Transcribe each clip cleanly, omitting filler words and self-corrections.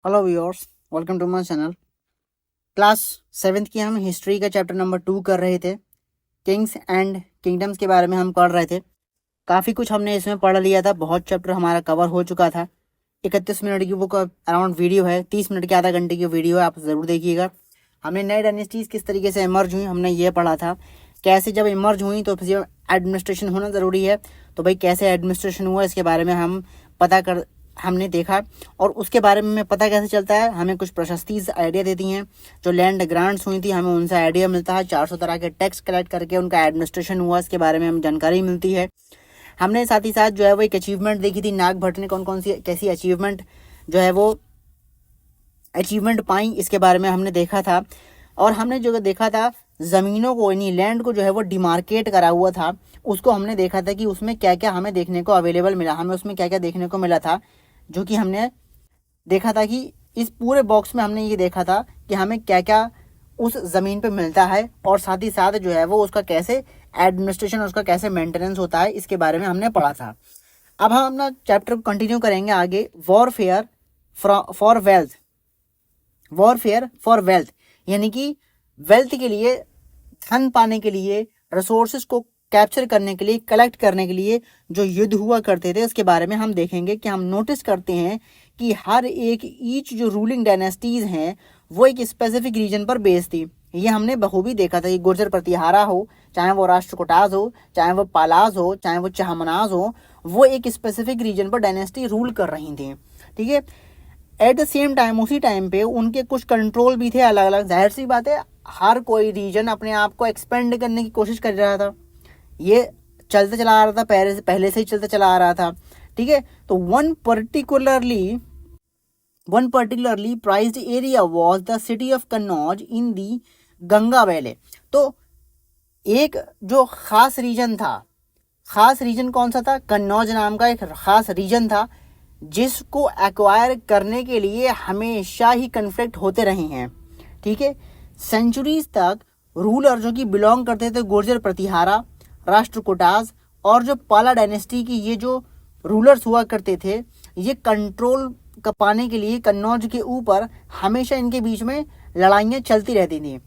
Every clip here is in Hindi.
Hello viewers, welcome to my channel. Class 7th की हम हिस्ट्री का चैप्टर नंबर 2 कर रहे थे। किंग्स एंड किंगडम्स के बारे में हम पढ़ रहे थे। काफ़ी कुछ हमने इसमें पढ़ लिया था, बहुत चैप्टर हमारा कवर हो चुका था। 31 मिनट की वो अराउंड वीडियो है, 30 मिनट के आधा घंटे की वीडियो है, आप ज़रूर देखिएगा। हमने नई डायनेस्टीज़ किस तरीके से इमर्ज हुई हमने ये पढ़ा था। कैसे जब इमर्ज हुई तो फिर एडमिनिस्ट्रेशन होना ज़रूरी है, तो भाई कैसे एडमिनिस्ट्रेशन हुआ इसके बारे में हम हमने देखा। और उसके बारे में पता कैसे चलता है, हमें कुछ प्रशस्ति आइडिया देती हैं। जो लैंड ग्रांट्स हुई थी हमें उनसे आइडिया मिलता है। 400 तरह के टैक्स कलेक्ट करके उनका एडमिनिस्ट्रेशन हुआ, इसके बारे में हमें जानकारी मिलती है। हमने साथ ही साथ जो है वो एक अचीवमेंट देखी थी, नाग भट्ट ने कौन कौन सी कैसी अचीवमेंट जो है वो अचीवमेंट पाई, इसके बारे में हमने देखा था। और हमने जो देखा था ज़मीनों को, यानी लैंड को जो है वो डिमार्केट करा हुआ था, उसको हमने देखा था कि उसमें क्या क्या हमें देखने को अवेलेबल मिला, हमें उसमें क्या क्या देखने को मिला था। जो कि हमने देखा था कि इस पूरे बॉक्स में हमने ये देखा था कि हमें क्या क्या उस ज़मीन पे मिलता है, और साथ ही साथ जो है वो उसका कैसे एडमिनिस्ट्रेशन, उसका कैसे मेंटेनेंस होता है, इसके बारे में हमने पढ़ा था। अब हम अपना चैप्टर कंटिन्यू करेंगे आगे। Warfare for wealth, warfare for wealth यानी कि वेल्थ के लिए, धन पाने के लिए, रिसोर्सेज को कैप्चर करने के लिए, कलेक्ट करने के लिए जो युद्ध हुआ करते थे उसके बारे में हम देखेंगे। कि हम नोटिस करते हैं कि हर एक ईच जो रूलिंग डायनेस्टीज हैं वो एक स्पेसिफिक रीजन पर बेस्ड थी। ये हमने बखूबी देखा था कि गुर्जर प्रतिहारा हो, चाहे वो राष्ट्रकूटाज हो, चाहे वो पालाज हो, चाहे वो चाहमनाज हो, वो एक स्पेसिफिक रीजन पर डायनेस्टी रूल कर रही थी। ठीक है। एट द सेम टाइम उसी टाइम पे उनके कुछ कंट्रोल भी थे अलग अलग। जाहिर सी बात है, हर कोई रीजन अपने आप को एक्सपेंड करने की कोशिश कर रहा था। ये चलते चला आ रहा था, पहले से ही चलते चला आ रहा था। ठीक है। तो one particularly prized area was the city of Kannauj in the Ganga valley. तो एक जो खास रीजन था, खास रीजन कौन सा था? कन्नौज नाम का एक खास रीजन था, जिसको एक्वायर करने के लिए हमेशा ही कन्फ्लिक्ट होते रहे हैं। ठीक है। सेंचुरीज तक रूलर जो कि बिलोंग करते थे गुर्जर प्रतिहारा, राष्ट्रकूटाज और जो पाला डायनेस्टी की ये जो रूलर्स हुआ करते थे, ये कंट्रोल पाने के लिए कन्नौज के ऊपर हमेशा इनके बीच में लड़ाइयाँ चलती रहती थी।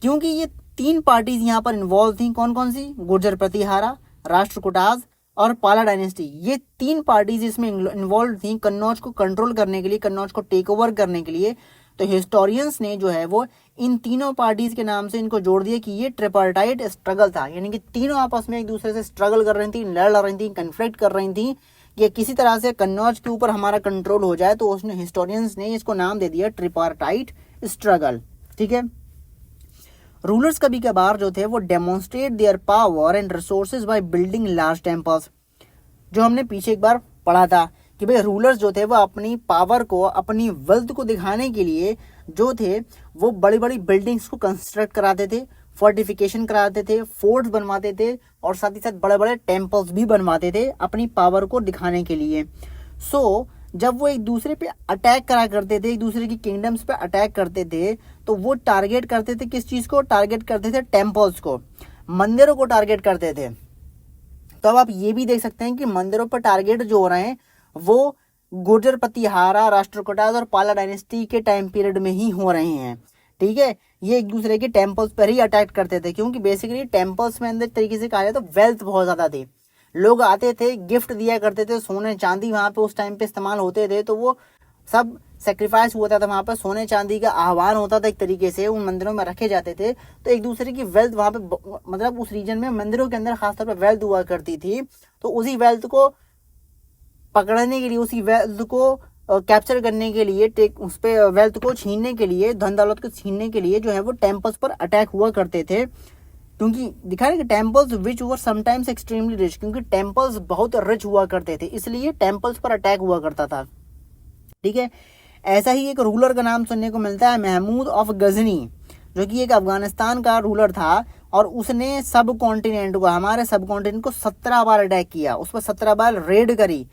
क्योंकि ये 3 पार्टीज यहाँ पर इन्वॉल्व थी। कौन कौन सी? गुर्जर प्रतिहारा, राष्ट्रकूटाज और पाला डायनेस्टी। ये 3 पार्टीज इसमें इन्वॉल्व थी कन्नौज को कंट्रोल करने के लिए, कन्नौज को टेक ओवर करने के लिए। तो हिस्टोरियंस ने जो है वो इन तीनों पार्टीज के नाम से इनको जोड़ दिया कि ये ट्रिपार्टाइट स्ट्रगल था। यानी कि तीनों आपस में एक दूसरे से स्ट्रगल कर रही थी, लड़ रही थी, कन्फ्लिक्ट कर रही थी कि किसी तरह से कन्नौज के ऊपर हमारा कंट्रोल हो जाए। तो उसने हिस्टोरियंस ने इसको नाम दे दिया ट्रिपार्टाइट स्ट्रगल। ठीक है। रूलर्स कभी कभार जो थे वो demonstrate their power and resources by building large temples. जो हमने पीछे एक बार पढ़ा था कि भाई रूलर्स जो थे वो अपनी पावर को, अपनी वेल्थ को दिखाने के लिए जो थे वो बड़ी बड़ी बिल्डिंग्स को कंस्ट्रक्ट कराते थे, फोर्टिफिकेशन कराते थे, फोर्ट्स बनवाते थे, और साथ ही साथ बड़े बड़े टेम्पल्स भी बनवाते थे अपनी पावर को दिखाने के लिए। सो जब वो एक दूसरे पे अटैक करा करते थे, एक दूसरे की किंगडम्स पे अटैक करते थे, तो वो टारगेट करते थे किस चीज़ को? टारगेट करते थे टेम्पल्स को, मंदिरों को टारगेट करते थे। तो अब आप ये भी देख सकते हैं कि मंदिरों पर टारगेट जो हो रहे हैं वो गुर्जर प्रतिहारा, राष्ट्रकूटाज और पाला डायनेस्टी के टाइम पीरियड में ही हो रहे हैं। ठीक है। ये एक दूसरे के टेम्पल्स पर ही अटैक करते थे, क्योंकि बेसिकली टेम्पल्स में अंदर तरीके से कहा जाए तो वेल्थ बहुत ज़्यादा थी। लोग आते थे, गिफ्ट दिया करते थे, सोने चांदी वहाँ पे उस टाइम पे इस्तेमाल होते थे, तो वो सब सेक्रीफाइस होता था वहाँ पर, सोने चांदी का आह्वान होता था एक तरीके से, उन मंदिरों में रखे जाते थे। तो एक दूसरे की वेल्थ वहाँ पे, मतलब उस रीजन में मंदिरों के अंदर खासतौर पर वेल्थ हुआ करती थी। तो उसी वेल्थ को पकड़ने के लिए, उसी वेल्थ को कैप्चर करने के लिए, उस पे वेल्थ को छीनने के लिए, धन दौलत को छीनने के लिए जो है वो टेम्पल्स पर अटैक हुआ करते थे। क्योंकि दिखा रहे कि टेम्पल्स विच वर समटाइम्स एक्सट्रीमली रिच, क्योंकि टेम्पल्स बहुत रिच हुआ करते थे, इसलिए टेम्पल्स पर अटैक हुआ करता था। ठीक है। ऐसा ही एक रूलर का नाम सुनने को मिलता है महमूद ऑफ गजनी, जो कि एक अफगानिस्तान का रूलर था, और उसने सब कॉन्टिनेंट को, हमारे सब कॉन्टिनेंट को 17 बार अटैक किया, उस पर 17 बार रेड करी।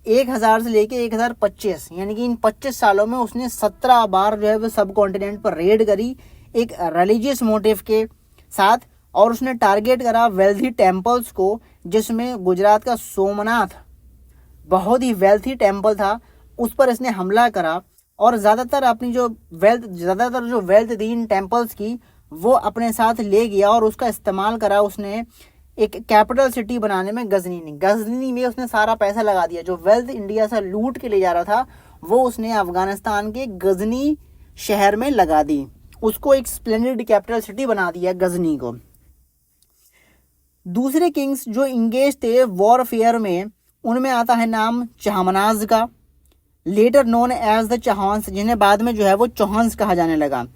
1000 से लेके 1025, यानी कि इन 25 सालों में उसने 17 बार जो है वो सब कॉन्टिनेंट पर रेड करी, एक रिलीजियस मोटिव के साथ। और उसने टारगेट करा वेल्थी टेम्पल्स को, जिसमें गुजरात का सोमनाथ बहुत ही वेल्थी टेम्पल था, उस पर इसने हमला करा। और ज़्यादातर जो वेल्थ थी इन टेम्पल्स की वो अपने साथ ले गया और उसका इस्तेमाल करा उसने एक कैपिटल सिटी बनाने में, गजनी में उसने सारा पैसा लगा दिया। जो वेल्थ इंडिया से लूट के ले जा रहा था वो उसने अफगानिस्तान के गजनी शहर में लगा दी, उसको एक स्प्लेंडेड कैपिटल सिटी बना दिया गजनी को। दूसरे किंग्स जो इंगेज थे वॉरफेयर में, उनमें आता है नाम चहमनाज का, letter known as the Chauhans, जिन्हें बाद में जो है वो चौहान्स कहा जाने लगा,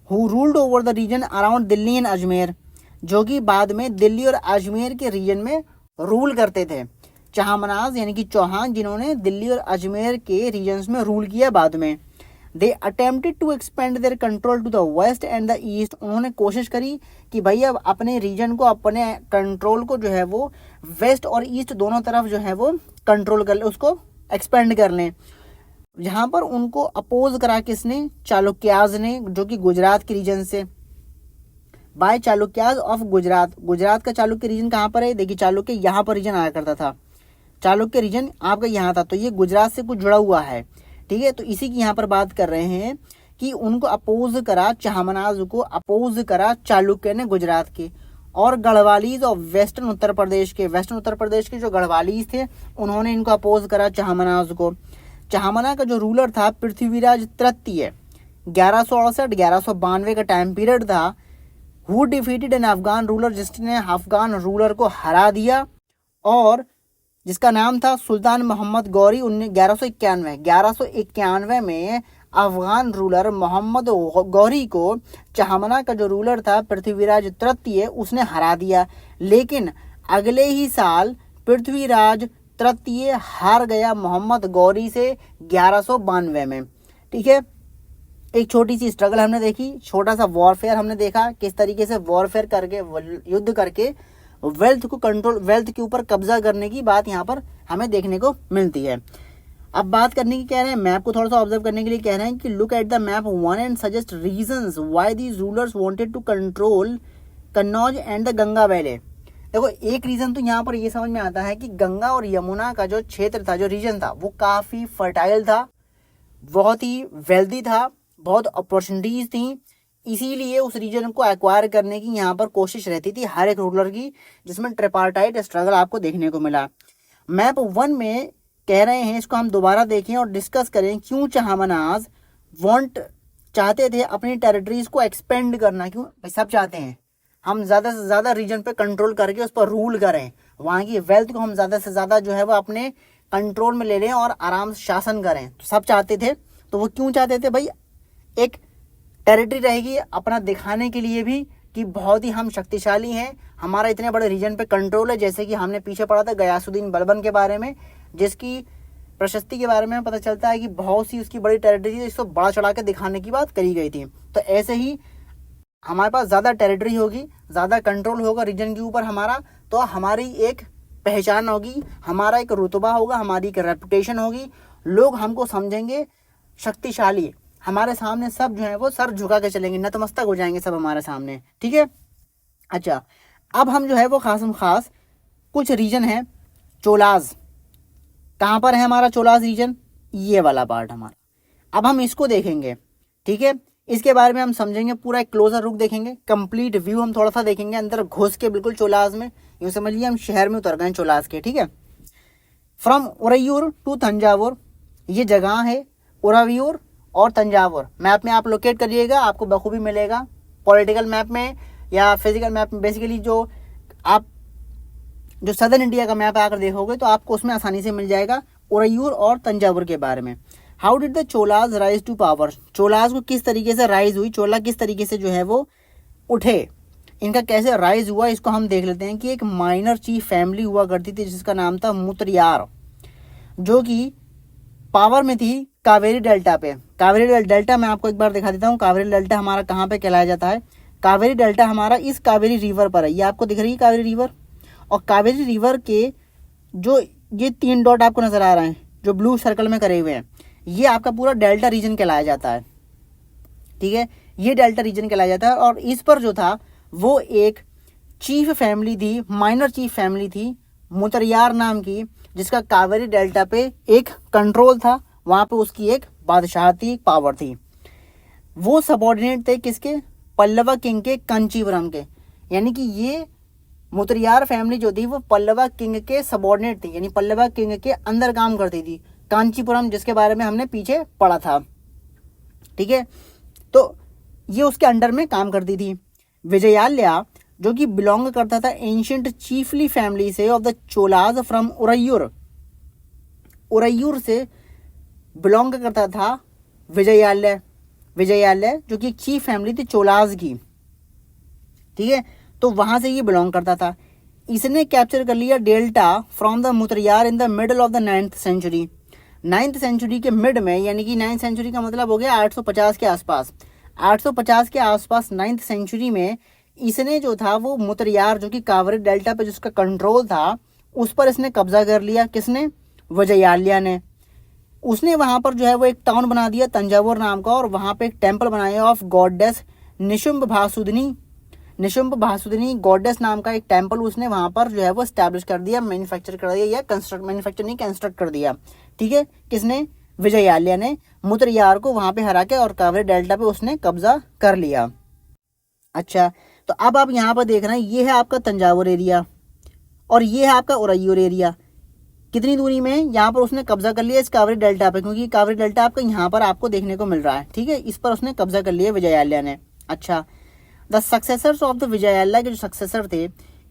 who ruled over the region around Delhi and Ajmer, जो कि बाद में दिल्ली और अजमेर के रीजन में रूल करते थे। चहमनाज यानी कि चौहान, जिन्होंने दिल्ली और अजमेर के रीजन्स में रूल किया बाद में। They attempted to expand their control to the west and the east, उन्होंने कोशिश करी कि भाई अब अपने रीजन को, अपने कंट्रोल को जो है वो वेस्ट और ईस्ट दोनों तरफ जो है वो कंट्रोल कर ले, उसको एक्सपेंड कर लें। जहाँ पर उनको अपोज करा किसने? चालुक्याज ने, जो कि गुजरात के रीजन से, बाय चालुक्याज ऑफ गुजरात। गुजरात का चालुक्य रीजन कहाँ पर है? देखिए चालुक्य यहाँ पर रीजन आया करता था, चालुक्य रीजन आपका यहाँ था, तो ये गुजरात से कुछ जुड़ा हुआ है, ठीक है। तो इसी की यहाँ पर बात कर रहे हैं कि उनको अपोज करा, चहमनाज को अपोज करा चालुक्य ने गुजरात के। और गढ़वालीज और वेस्टर्न उत्तर प्रदेश के जो गढ़वालीज थे उन्होंने इनको अपोज करा चहमनाज को। चहमना का जो रूलर था पृथ्वीराज तृतीय, 1168-1192 का टाइम पीरियड था। Who defeated an Afghan ruler, जिसने अफगान रूलर को हरा दिया और जिसका नाम था सुल्तान मोहम्मद गौरी। 1191 में अफगान रूलर मोहम्मद गौरी को चहमना का जो रूलर था पृथ्वीराज तृतीय उसने हरा दिया। लेकिन अगले ही साल पृथ्वीराज तृतीय हार गया मोहम्मद गौरी से 1192 में, ठीक है। एक छोटी सी स्ट्रगल हमने देखी, छोटा सा वॉरफेयर हमने देखा, किस तरीके से वॉरफेयर करके, युद्ध करके वेल्थ के ऊपर कब्जा करने की बात यहाँ पर हमें देखने को मिलती है। अब बात करने की कह रहे हैं, मैप को थोड़ा सा ऑब्जर्व करने के लिए कह रहे हैं कि look at the map one and suggest reasons why these rulers wanted to control Kannauj and the Ganga valley. देखो एक रीजन तो यहाँ पर ये समझ में आता है कि गंगा और यमुना का जो क्षेत्र था, जो रीजन था, वो काफी फर्टाइल था, बहुत ही वेल्दी था, बहुत अपॉर्चुनिटीज थी, इसीलिए उस रीजन को एक्वायर करने की यहाँ पर कोशिश रहती थी हर एक रूलर की, जिसमें ट्रिपार्टाइट स्ट्रगल आपको देखने को मिला। मैप 1 में कह रहे हैं, इसको हम दोबारा देखें और डिस्कस करें, क्यों चहमनाज चाहते थे अपनी टेरिटरीज को एक्सपेंड करना। क्यों भाई? सब चाहते हैं हम ज़्यादा से ज़्यादा रीजन पे कंट्रोल करके उस पर रूल करें, वहाँ की वेल्थ को हम ज़्यादा से ज़्यादा जो है वो अपने कंट्रोल में ले लें और आराम से शासन करें, तो सब चाहते थे। तो वो क्यों चाहते थे भाई? एक टेरिटरी रहेगी अपना दिखाने के लिए भी कि बहुत ही हम शक्तिशाली हैं, हमारा इतने बड़े रीजन पे कंट्रोल है। जैसे कि हमने पीछे पढ़ा था गयासुद्दीन बलबन के बारे में, जिसकी प्रशस्ति के बारे में पता चलता है कि बहुत सी उसकी बड़ी टेरिटरी थी, इसको बड़ा चढ़ा के दिखाने की बात करी गई थी। तो ऐसे ही हमारे पास ज़्यादा टेरिटरी होगी, ज़्यादा कंट्रोल होगा रीजन के ऊपर हमारा, तो हमारी एक पहचान होगी, हमारा एक रुतबा होगा, हमारी एक रेपुटेशन होगी, लोग हमको समझेंगे शक्तिशाली, हमारे सामने सब जो है वो सर झुका के चलेंगे, नतमस्तक हो जाएंगे सब हमारे सामने, ठीक है। अच्छा, अब हम जो है वो खास कुछ रीजन है, चोलाज, कहाँ पर है हमारा चोलाज रीजन? ये वाला पार्ट हमारा, अब हम इसको देखेंगे, ठीक है। इसके बारे में हम समझेंगे, पूरा एक क्लोजर रुक देखेंगे, कंप्लीट व्यू हम थोड़ा सा देखेंगे, अंदर घुस के बिल्कुल चोलाज में, यूँ समझ लिया हम शहर में उतर गए चोलाज के, ठीक है। फ्रॉम उरैयूर टू तंजावुर, ये जगह है उरैयूर और तंजावुर। मैप में आप लोकेट करिएगा, आपको बखूबी मिलेगा, पॉलिटिकल मैप में या फिजिकल मैप में। बेसिकली जो आप जो सदर्न इंडिया का मैप आकर देखोगे तो आपको उसमें आसानी से मिल जाएगा उरैयूर और तंजावुर के बारे में। How did the Cholas rise to power, Cholas को किस तरीके से राइज हुई, चोला किस तरीके से जो है वो उठे, इनका कैसे राइज हुआ, इसको हम देख लेते हैं। कि एक माइनर चीफ फैमिली हुआ करती थी जिसका नाम था मुतरियार, जो कि पावर में थी कावेरी डेल्टा पे। कावेरी डेल्टा मैं आपको एक बार दिखा देता हूँ, कावेरी डेल्टा हमारा कहाँ पे कहलाया जाता है। कावेरी डेल्टा हमारा इस कावेरी रिवर पर है, ये आपको दिख रही है कावेरी रिवर, और कावेरी रिवर के जो ये 3 डॉट आपको नजर आ रहे हैं जो ब्लू सर्कल में करे हुए हैं, ये आपका पूरा डेल्टा रीजन कहलाया जाता है, ठीक है। ये डेल्टा रीजन कहलाया जाता है, और इस पर जो था वो एक चीफ फैमिली थी, माइनर चीफ फैमिली थी मुतरियार नाम की, जिसका कावेरी डेल्टा पे एक कंट्रोल था, वहाँ पे उसकी एक बादशाह थी, पावर थी। वो सबॉर्डिनेट थे किसके? पल्लवा किंग के, कांचीपुरम के। यानी कि ये मुतरियार फैमिली जो थी वो पल्लवा किंग के सबॉर्डिनेट थी, यानी पल्लवा किंग के अंदर काम करती थी। कांचीपुरम जिसके बारे में हमने पीछे पढ़ा था, ठीक है, तो ये उसके अंडर में काम करती थी। विजयालया जो कि बिलोंग करता था एंशियंट चीफली फैमिली से of the Cholas from Uraiyur, Uraiyur से बिलोंग करता था विजयालय। विजयालय जो कि एक चीफ फैमिली थी चोलाज की, ठीक है, तो वहां से ये बिलोंग करता था। इसने कैप्चर कर लिया delta from the Muttaraiyar in the middle of the 9th century. 9th century के मिड में, यानी कि 9th सेंचुरी का मतलब हो गया 850 के आसपास। 850 के आसपास 9th सेंचुरी में इसने जो था वो मुतरियार जो कि कावेरी डेल्टा पे जिसका कंट्रोल था उस पर इसने कब्जा कर लिया। किसने? विजयालया ने। उसने वहां पर जो है वो एक टाउन बना दिया तंजावुर नाम का, और वहां पे एक टेम्पल बनाया of goddess Nishumbhasudani. Nishumbhasudani goddess नाम का एक टेम्पल उसने वहां पर जो है वो स्टैब्लिश कर दिया, मैन्युफैक्चर कर दिया, या कंस्ट्रक्ट, मैन्युफैक्चर नहीं कंस्ट्रक्ट कर दिया, ठीक है। किसने? विजयालया ने। मुतरियार को वहां पे हरा के और कावेरी डेल्टा पे उसने कब्जा कर लिया। अच्छा, तो अब आप यहाँ पर देख रहे हैं, ये है आपका तंजावुर एरिया और ये है आपका उरैयूर एरिया। कितनी दूरी में? यहाँ पर उसने कब्जा कर लिया इस कावेरी डेल्टा पे, क्योंकि कावेरी डेल्टा आपका यहाँ पर आपको देखने को मिल रहा है, ठीक है, इस पर उसने कब्जा कर लिया विजयालया ने। अच्छा, द सक्सेसर्स ऑफ द विजयालया के जो सक्सेसर थे,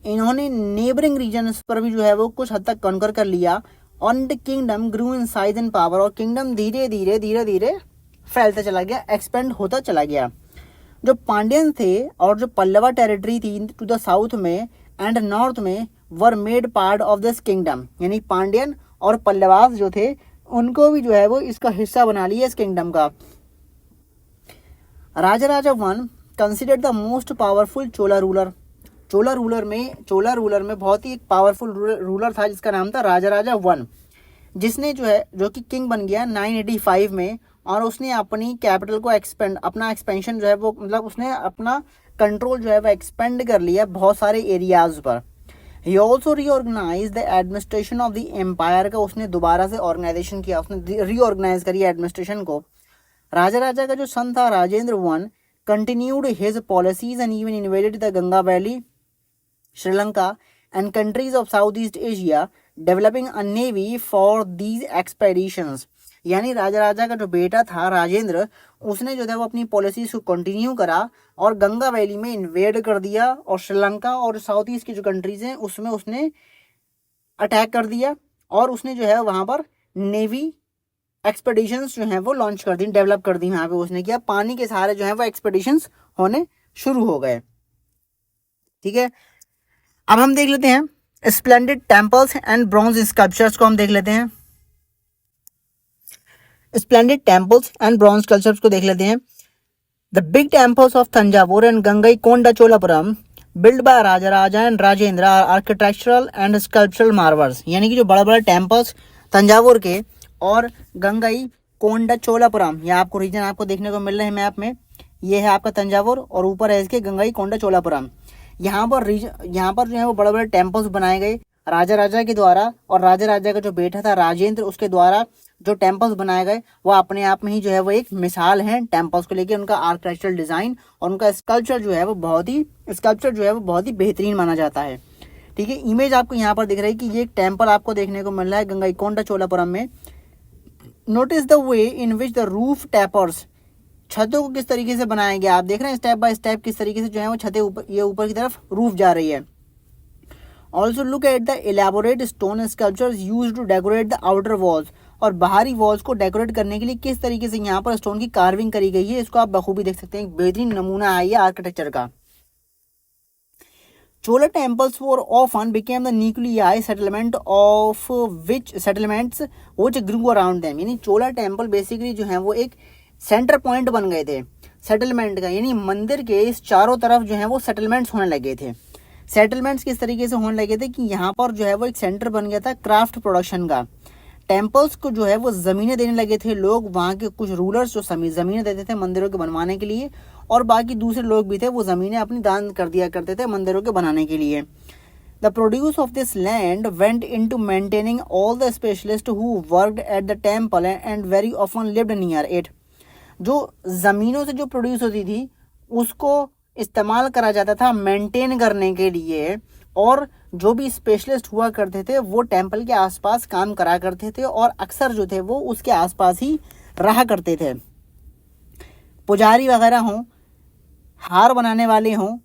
इन्होंने नेबरिंग रीजन पर भी जो है वो कुछ हद तक कॉन्कर कर लिया। On the kingdom grew in size and power, और किंगडम धीरे धीरे फैलता चला गया, एक्सपेंड होता चला गया। जो पांड्यन थे और जो पल्लवा टेरिटरी थी टू द साउथ में एंड नॉर्थ में were made part of this kingdom, यानी पांड्यन और पल्लवास जो थे उनको भी जो है वो इसका हिस्सा बना लिया इस किंगडम का। Raja one considered the most powerful Chola ruler. Chola ruler में बहुत ही एक पावरफुल रूलर था जिसका नाम था राजा वन, जिसने जो कि किंग बन गया 985 में, और उसने अपनी कैपिटल को अपना एक्सपेंशन जो है वो, मतलब उसने अपना कंट्रोल जो है वो एक्सपेंड कर लिया बहुत सारे एरियाज पर। He also reorganise the administration of the empire का उसने दोबारा से ऑर्गेनाइजेशन किया, उसने रीऑर्गेनाइज करी एडमिनिस्ट्रेशन को। राजा का जो सन था Rajendra one continued his policies and even invaded the Ganga valley, Sri Lanka and countries of south east Asia, developing a navy for these expeditions. यानी राजा का जो बेटा था राजेंद्र, उसने जो था वो अपनी पॉलिसीज को कंटिन्यू करा और गंगा वैली में इन्वेड कर दिया, और श्रीलंका और साउथ ईस्ट की जो कंट्रीज हैं उसमें उसने अटैक कर दिया, और उसने जो है वहां पर नेवी एक्सपेडिशंस जो हैं वो लॉन्च कर दी, डेवलप कर दी। वहां पे उसने किया, पानी के सहारे जो है वो एक्सपेडिशंस होने शुरू हो गए, ठीक है। अब हम देख लेते हैं splendid temples and bronze sculptures को हम देख लेते हैं। Splendid temples and bronze sculptures को देख लेते हैं। The big temples of Thanjavur and Gangai Konda Cholapuram build by Raja and Rajendra architectural and sculptural Marvels. यानी कि जो बड़ा बड़ा टेम्पल्स तंजावुर के और गंगई कोंडा चोलापुरम, ये आपको रीजन आपको देखने को मिल रहे हैं मैप में, ये है आपका तंजावुर और ऊपर है इसके गंगई कोंडा चोलापुरम। यहाँ पर जो है वो बड़े बड़े टेम्पल्स बनाए गए राजा के द्वारा, और राजा का जो बेटा था राजेंद्र उसके द्वारा जो टेम्पल्स बनाए गए वो अपने आप में ही जो है वो एक मिसाल है टेम्पल्स को लेके। उनका आर्किटेक्चरल डिजाइन और उनका स्कल्पचर जो है वो बहुत ही बेहतरीन माना जाता है, ठीक है। इमेज आपको यहाँ पर दिख रही है कि ये एक टेम्पल आपको देखने को मिल रहा है गंगईकोंडा चोलापुरम में। Notice the way in which the roof tapers, छतों को किस तरीके से बनाया गया, आप देख रहे हैं स्टेप बाय स्टेप किस तरीके से जो है वो छतें ऊपर की तरफ रूफ जा रही है। Also look at the elaborate stone sculptures used to decorate the outer walls, और बाहरी वॉल्स को डेकोरेट करने के लिए किस तरीके से यहाँ पर स्टोन की कार्विंग करी गई है, इसको आप बखूबी देख सकते हैं। एक बेहतरीन नमूना है ये आर्किटेक्चर का। Chola temples were often became the nuclei settlements which grew around them। यानी चोला टेम्पल बेसिकली जो है वो एक सेंटर पॉइंट बन गए थे सेटलमेंट का, यानी मंदिर के इस चारों तरफ जो है वो सेटलमेंट्स होने लगे थे। सेटलमेंट्स किस तरीके से होने लगे थे कि यहाँ पर जो है वो एक सेंटर बन गया था क्राफ्ट प्रोडक्शन का। टेम्पल्स को जो है वो ज़मीनें देने लगे थे लोग, वहाँ के कुछ रूलर्स जो ज़मीनें देते थे मंदिरों के बनवाने के लिए, और बाकी दूसरे लोग भी थे वो ज़मीनें अपनी दान कर दिया करते थे मंदिरों के बनाने के लिए। The produce of this land went into maintaining all the specialists who worked at the temple and very often lived near it. जो ज़मीनों से जो प्रोड्यूस होती थी उसको इस्तेमाल करा जाता था मेंटेन करने के लिए, और जो भी स्पेशलिस्ट हुआ करते थे वो टेम्पल के आसपास काम करा करते थे और अक्सर जो थे वो उसके आसपास ही रहा करते थे. पुजारी वगैरह हों, हार बनाने वाले हों,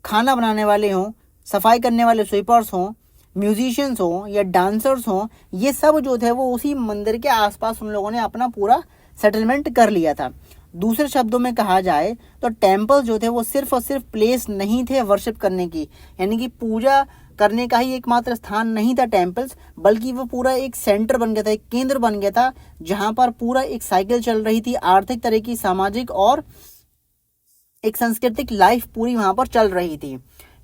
खाना बनाने वाले हों, सफाई करने वाले स्वीपर्स हों, म्यूजिशियंस हों या डांसर्स हों, ये सब जो थे वो उसी मंदिर के आसपास उन लोगों ने अपना पूरा सेटलमेंट कर लिया था. दूसरे शब्दों में कहा जाए तो टेम्पल जो थे वो सिर्फ और सिर्फ प्लेस नहीं थे वर्शिप करने की, यानी कि पूजा करने का ही एकमात्र स्थान नहीं था टेम्पल्स, बल्कि वो पूरा एक सेंटर बन गया था, एक केंद्र बन गया था, जहां पर पूरा एक साइकिल चल रही थी, आर्थिक तरह की, सामाजिक और एक सांस्कृतिक लाइफ पूरी वहां पर चल रही थी.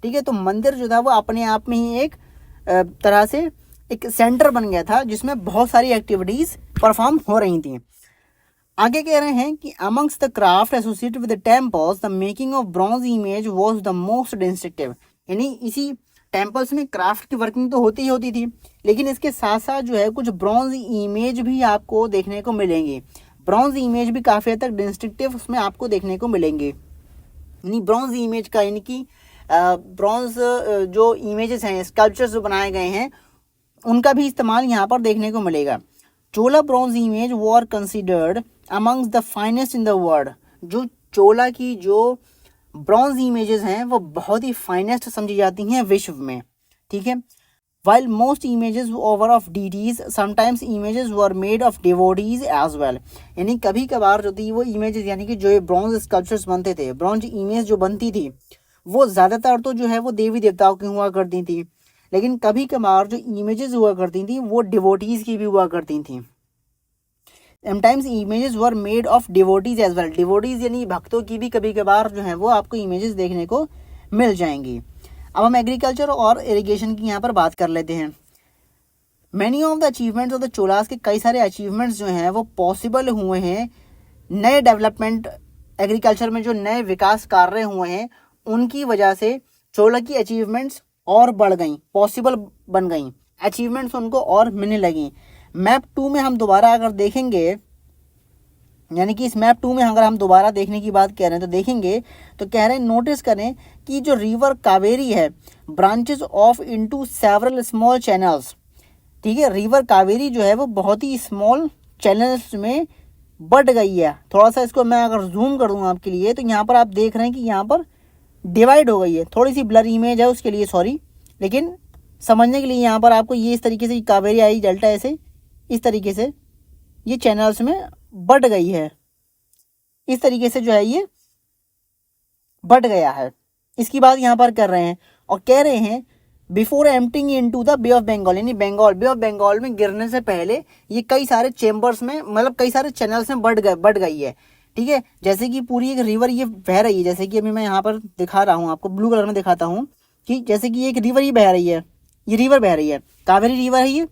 ठीक है, तो मंदिर जो था वो अपने आप में ही एक तरह से एक सेंटर बन गया था जिसमें बहुत सारी एक्टिविटीज परफॉर्म हो रही थी. आगे कह रहे हैं कि amongst the craft associated with the temples the making of bronze image was the most distinctive. यानी इसी टेम्पल्स में क्राफ्ट की वर्किंग तो होती ही होती थी, लेकिन इसके साथ साथ जो है कुछ ब्रॉन्ज इमेज भी आपको देखने को मिलेंगी. ब्रॉन्ज इमेज भी काफ़ी हद तक डिस्टिंक्टिव उसमें आपको देखने को मिलेंगे. यानी ब्रॉन्ज इमेज का, यानी कि ब्रॉन्ज जो इमेजेस हैं, स्कल्पचर्स जो बनाए गए हैं, उनका भी इस्तेमाल यहाँ पर देखने को मिलेगा. Chola bronze image were considered amongst the finest in the world. जो चोला की जो ब्रॉन्ज इमेजेस हैं वो बहुत ही फाइनेस्ट समझी जाती हैं विश्व में. ठीक है, while most images were of deities, sometimes images were made of devotees as well. यानी कभी कभार जो थी वो इमेजेस, यानी कि जो ये ब्रॉन्ज स्कल्पचर्स बनते थे, ब्रॉन्ज इमेज जो बनती थी वो ज़्यादातर तो जो है वो देवी देवताओं की हुआ करती थी, लेकिन कभी कभार जो इमेजेस हुआ करती थी वो डिवोटीज की भी हुआ करती थी. Sometimes images were made of devotees as well. Devotees यानी भक्तों की भी कभी कभार जो है वो आपको इमेजेस देखने को मिल जाएंगी. अब हम एग्रीकल्चर और इरिगेशन की यहाँ पर बात कर लेते हैं. Many of the achievements of the Cholas के कई सारे अचीवमेंट्स जो हैं वो पॉसिबल हुए हैं नए डेवलपमेंट, एग्रीकल्चर में जो नए विकास कार्य हुए हैं उनकी वजह से चोला की अचीवमेंट्स और बढ़ गई, पॉसिबल बन गई, अचीवमेंट्स उनको और मिलने लगी. मैप 2 में हम दोबारा अगर देखेंगे, यानी कि इस मैप 2 में अगर हम दोबारा देखने की बात कह रहे हैं तो देखेंगे तो कह रहे हैं, नोटिस करें कि जो रिवर कावेरी है branches of into several small channels. ठीक है, रिवर कावेरी जो है वो बहुत ही स्मॉल चैनल्स में बढ़ गई है. थोड़ा सा इसको मैं अगर जूम कर दूँ आपके लिए तो यहाँ पर आप देख रहे हैं कि यहाँ पर डिवाइड हो गई है. थोड़ी सी ब्लर इमेज है उसके लिए सॉरी, लेकिन समझने के लिए यहाँ पर आपको ये इस तरीके से कावेरी आई डेल्टा ऐसे इस तरीके से ये चैनल्स में बढ़ गई है, इस तरीके से जो है ये बढ़ गया है. इसकी बात यहाँ पर कर रहे हैं और कह रहे हैं before emptying into the Bay of Bengal, यानी बंगाल, बे ऑफ बंगाल में गिरने से पहले ये कई सारे चेम्बर्स में, मतलब कई सारे चैनल्स में बढ़ गई है. ठीक है, जैसे कि पूरी एक रिवर ये बह रही है, जैसे कि अभी मैं यहाँ पर दिखा रहा हूँ आपको, ब्लू कलर में दिखाता हूँ कि जैसे कि एक रिवर ही बह रही है, ये रिवर बह रही है, कावेरी रिवर है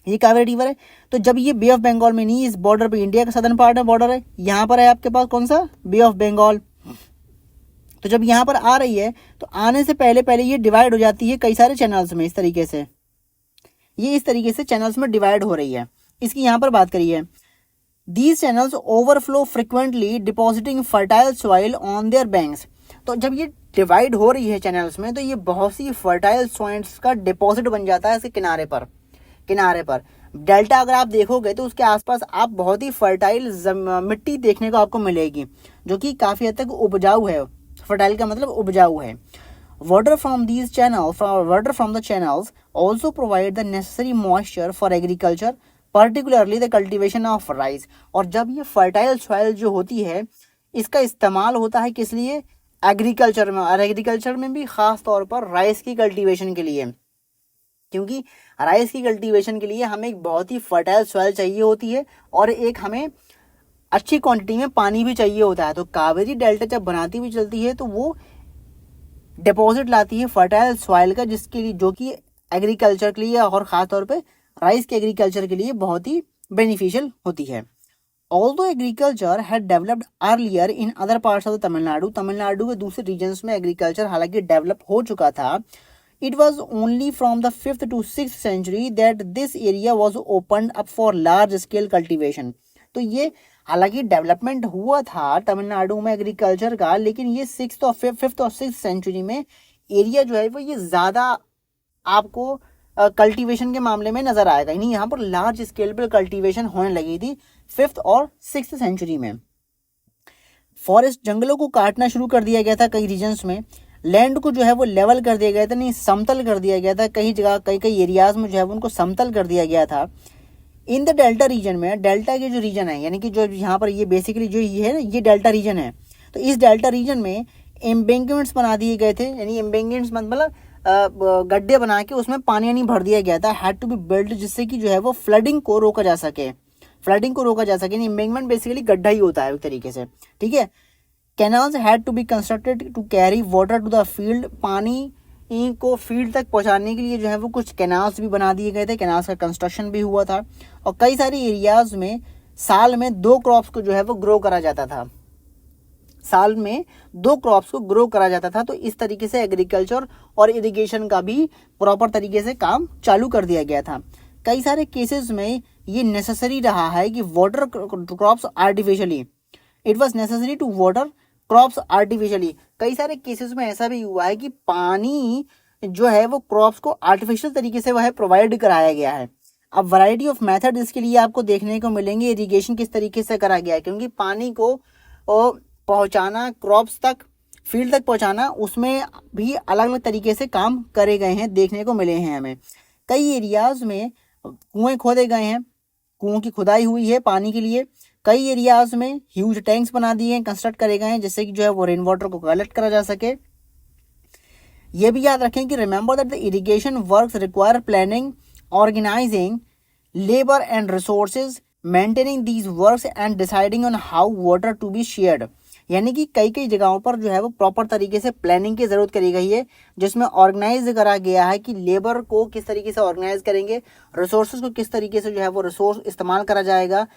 ये कावेरी रिवर है. तो जब ये बे ऑफ बंगाल में नहीं, इस बॉर्डर पे, इंडिया का सदर्न पार्ट में बॉर्डर है, यहाँ पर है आपके पास कौन सा, बे ऑफ बंगाल. तो जब यहाँ पर आ रही है तो आने से पहले पहले ये डिवाइड हो जाती है कई सारे चैनल्स में. इस तरीके से ये इस तरीके से चैनल्स में डिवाइड हो रही है. इसकी यहाँ पर बात करी है, these channels overflow frequently depositing fertile soil on their banks. तो जब ये डिवाइड हो रही है चैनल्स में तो ये बहुत सी फर्टाइल सॉइल्स का डिपॉजिट बन जाता है इसके किनारे पर. डेल्टा अगर आप देखोगे तो उसके आसपास आप बहुत ही फर्टाइल मिट्टी देखने को आपको मिलेगी जो कि काफ़ी हद तक उपजाऊ है. फर्टाइल का मतलब उपजाऊ है. Water from the channels also provide the necessary moisture for agriculture, particularly the cultivation of rice. और जब ये फर्टाइल सॉइल जो होती है इसका इस्तेमाल होता है किस लिए, एग्रीकल्चर में, और एग्रीकल्चर में भी ख़ास तौर पर राइस की कल्टिवेशन के लिए, क्योंकि राइस की कल्टीवेशन के लिए हमें एक बहुत ही फर्टाइल सॉइल चाहिए होती है और एक हमें अच्छी क्वांटिटी में पानी भी चाहिए होता है. तो कावेरी डेल्टा जब बनाती हुई चलती है तो वो डिपॉजिट लाती है फर्टाइल सॉइल का, जिसके लिए, जो कि एग्रीकल्चर के लिए और ख़ास तौर पे राइस के एग्रीकल्चर के लिए बहुत ही बेनिफिशियल होती है. Although agriculture had developed earlier in other parts of Tamil Nadu, Tamil Nadu के दूसरे रीजन्स में एग्रीकल्चर हालांकि डेवलप हो चुका था, It was only from the 5th to 6th century that this area was opened up for large scale cultivation. तो ये हालांकि डेवलपमेंट हुआ था तमिलनाडु में एग्रीकल्चर का, लेकिन ये 6th और 5th और 6th सेंचुरी में एरिया जो है वो ये ज़्यादा आपको कल्टीवेशन के मामले में नज़र आएगा। यानी यहाँ पर लार्ज स्केल पर कल्टीवेशन होने लगी थी 5th और 6th सेंचुरी में। फॉरेस्ट जंगलों को काटना शुरू कर दिया गया था कई रीजन्स में। लैंड को जो है वो लेवल कर दिया गया था, नहीं समतल कर दिया गया था। कई जगह कई एरियाज में जो है उनको समतल कर दिया गया था। इन द डेल्टा रीजन में, डेल्टा के जो रीजन है यानी कि जो यहाँ पर ये बेसिकली जो ये है ना ये डेल्टा रीजन है, तो इस डेल्टा रीजन में एम्बैंकमेंट्स बना दिए गए थे। यानी एम्बैंकमेंट्स मतलब गड्ढे बना के उसमें पानी नहीं भर दिया गया था, हैड टू बी बिल्ड, जिससे कि जो है वो फ्लडिंग को रोका जा सके। फ्लडिंग को रोका जा सके। एम्बैंकमेंट बेसिकली गड्ढा ही होता है एक तरीके से, ठीक है। Canals had to be constructed to carry water to the field, पानी को फील्ड तक पहुंचाने के लिए जो है वो कुछ कैनाल्स भी बना दिए गए थे। कैनाल्स का कंस्ट्रक्शन भी हुआ था। और कई सारे एरियाज में साल में 2 क्रॉप्स को जो है वो ग्रो करा जाता था। साल में 2 क्रॉप्स को ग्रो करा जाता था। तो इस तरीके से एग्रीकल्चर और इरिगेशन का भी प्रॉपर तरीके से काम चालू कर दिया गया था। कई सारे केसेस में ये नेसेसरी रहा है कि water crops artificially, it was necessary to water crops artificially. कई सारे केसेस में ऐसा भी हुआ है कि पानी जो है वो क्रॉप्स को आर्टिफिशियल तरीके से वह प्रोवाइड कराया गया है। अब वैरायटी ऑफ मेथड इसके लिए आपको देखने को मिलेंगे। इरिगेशन किस तरीके से करा गया है, क्योंकि पानी को पहुंचाना क्रॉप्स तक, फील्ड तक पहुंचाना, उसमें भी अलग अलग तरीके से काम करे गए हैं, देखने को मिले हैं हमें। कई एरियाज में कुएं खोदे गए हैं, कुओं की खुदाई हुई है पानी के लिए। कई एरियाज में ह्यूज टैंक्स बना दिए हैं, कंस्ट्रक्ट करे गए हैं, जिससे कि जो है वो रेन वाटर को कलेक्ट करा जा सके। ये भी याद रखें कि remember that the irrigation works require planning, organising labour and resources, maintaining these works and deciding on how water to be shared. यानी कि कई जगहों पर जो है वो प्रॉपर तरीके से प्लानिंग की जरूरत करी गई है, जिसमें ऑर्गेनाइज करा गया है कि लेबर को किस तरीके से ऑर्गेनाइज करेंगे, रिसोर्सेज को किस तरीके से जो है वो रिसोर्स इस्तेमाल करा जाएगा,